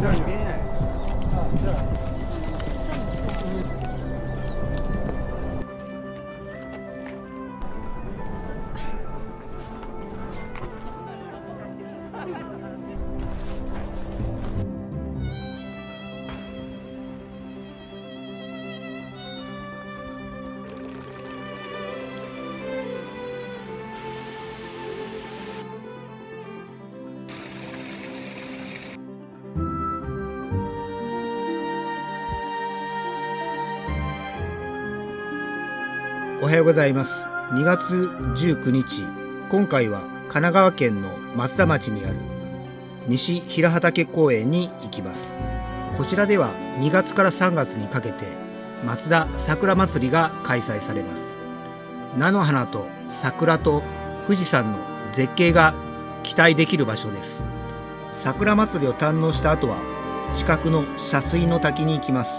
这样你别演。啊，这。おはようございます。2月19日、今回は神奈川県の松田町にある西平畑公園に行きます。こちらでは2月から3月にかけて松田桜まつりが開催されます。菜の花と桜と富士山の絶景が期待できる場所です。桜まつりを堪能した後は近くの洒水の滝に行きます。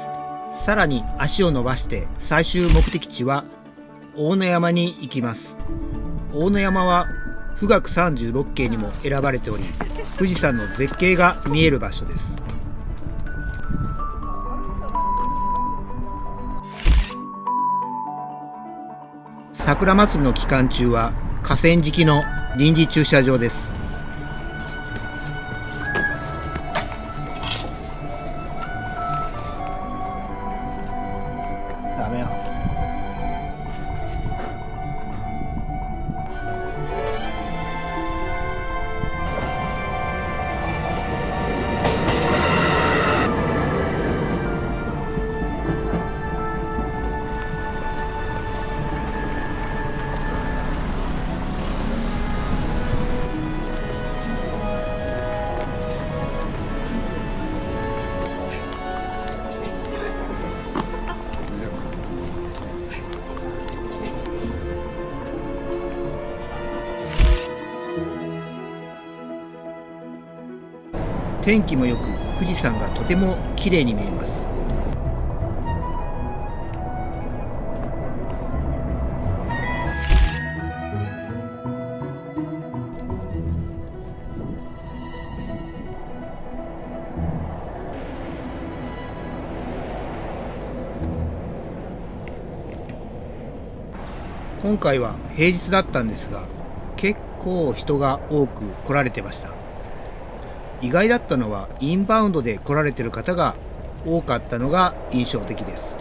さらに足を伸ばして最終目的地は大野山に行きます。大野山は富岳36景にも選ばれており、富士山の絶景が見える場所です。桜まつりの期間中は河川敷の臨時駐車場です。ダメよ。天気もよく富士山がとても綺麗に見えます。今回は平日だったんですが、結構人が多く来られてました。意外だったのはインバウンドで来られている方が多かったのが印象的です。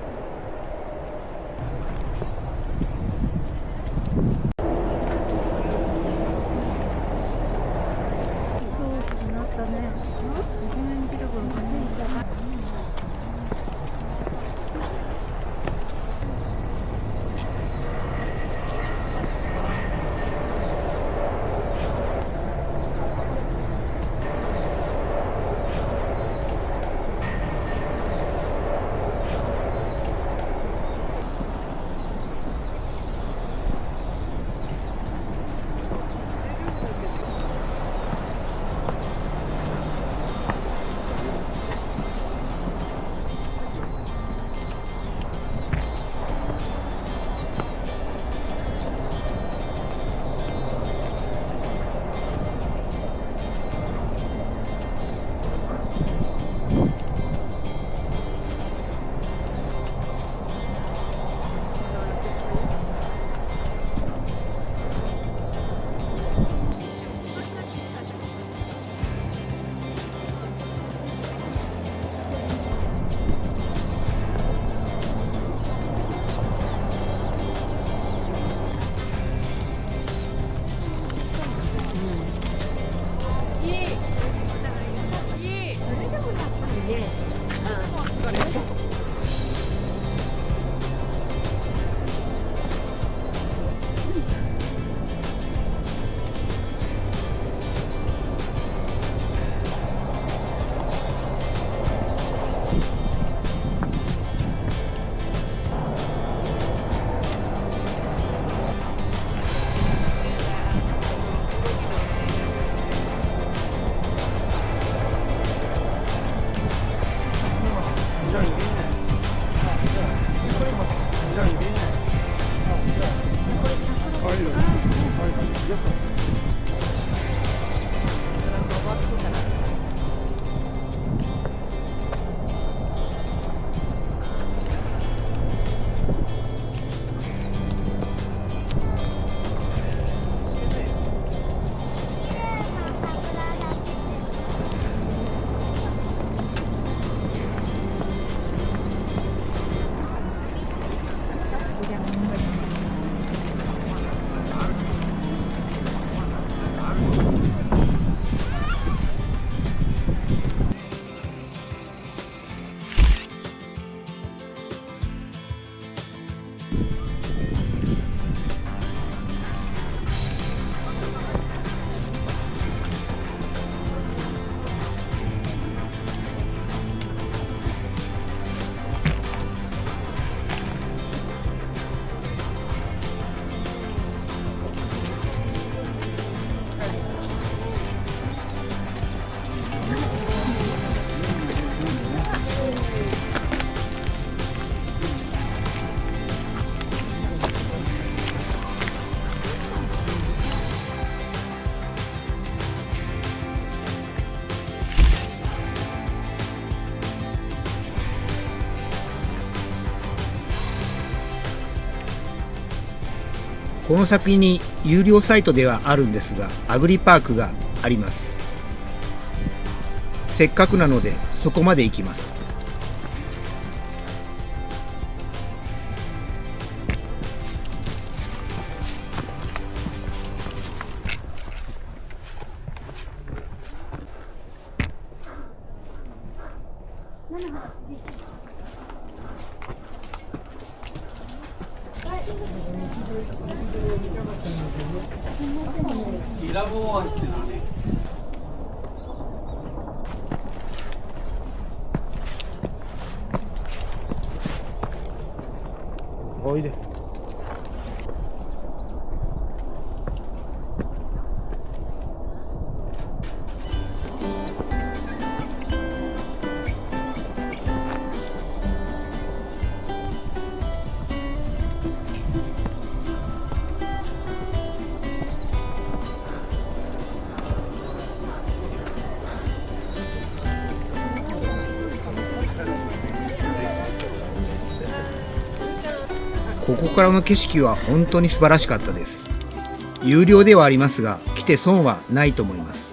この先に有料サイトではあるんですが、アグリパークがあります。せっかくなのでそこまで行きます。おいで。ここからの景色は本当に素晴らしかったです。有料ではありますが、来て損はないと思います。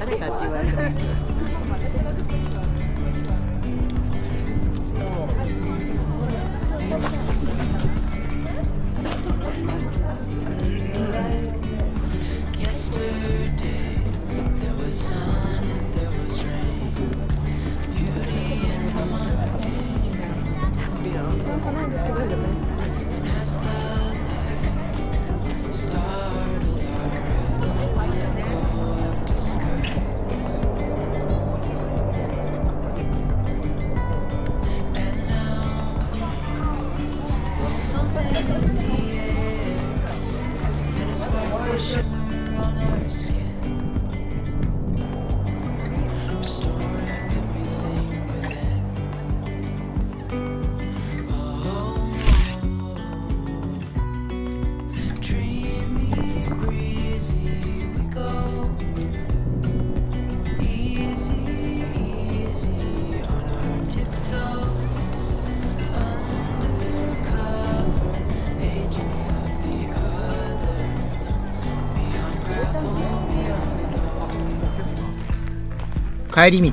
誰かって言われても。帰り道、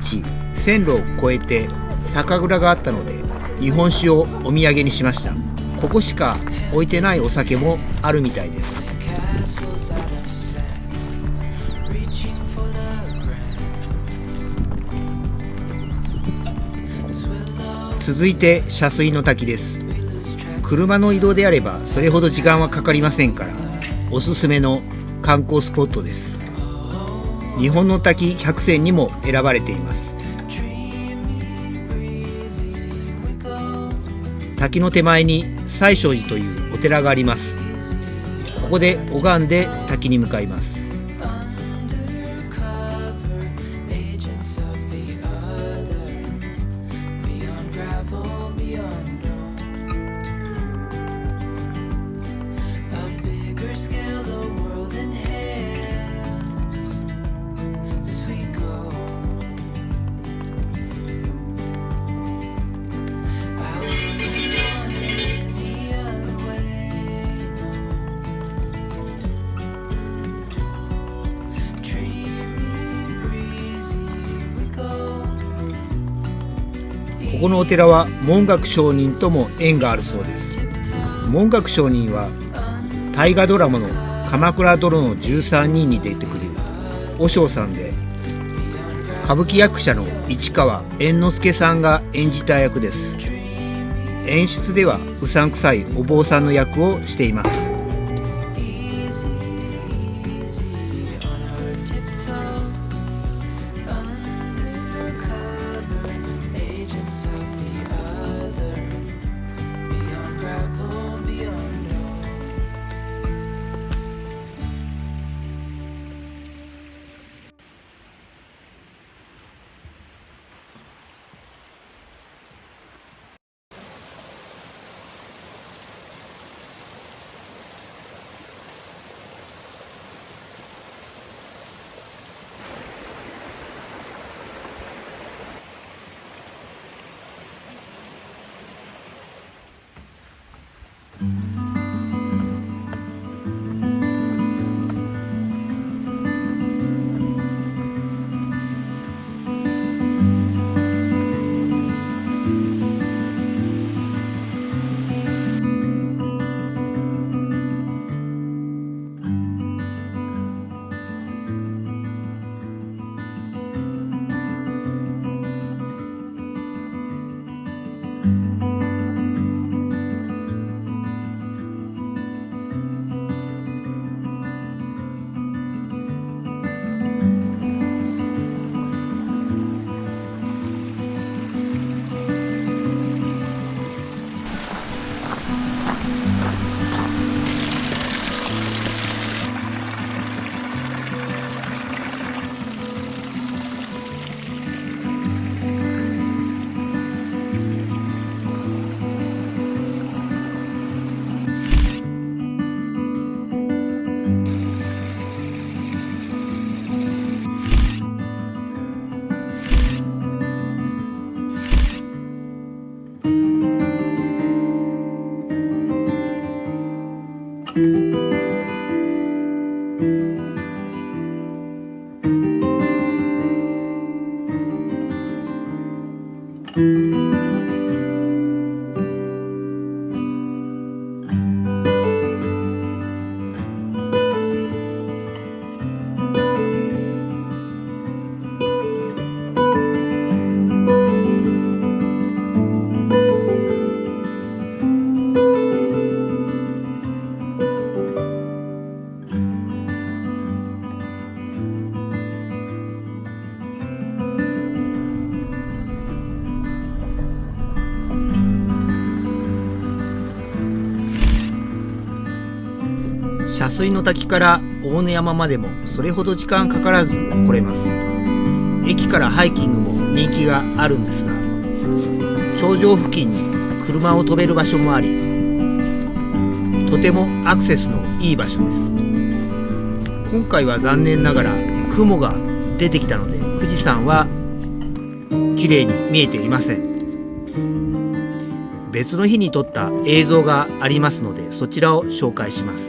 線路を越えて酒蔵があったので日本酒をお土産にしました。ここしか置いてないお酒もあるみたいです。続いて洒水の滝です。車の移動であればそれほど時間はかかりませんから、おすすめの観光スポットです。日本の滝100選にも選ばれています。滝の手前に最勝寺というお寺があります。ここで拝んで滝に向かいます。このお寺は文覚上人とも縁があるそうです。文覚上人は大河ドラマの鎌倉殿の13人に出てくる和尚さんで、歌舞伎役者の市川猿之助さんが演じた役です。演出ではうさんくさいお坊さんの役をしています。茶水の滝から大野山までもそれほど時間かからず来れます。駅からハイキングも人気があるんですが、頂上付近に車を止める場所もあり、とてもアクセスのいい場所です。今回は残念ながら雲が出てきたので富士山は綺麗に見えていません。別の日に撮った映像がありますので、そちらを紹介します。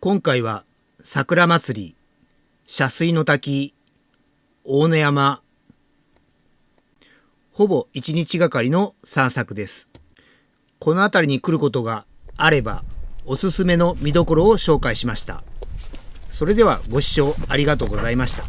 今回は桜祭り、茶水の滝、大野山、ほぼ1日がかりの散策です。この辺りに来ることがあればおすすめの見どころを紹介しました。それではご視聴ありがとうございました。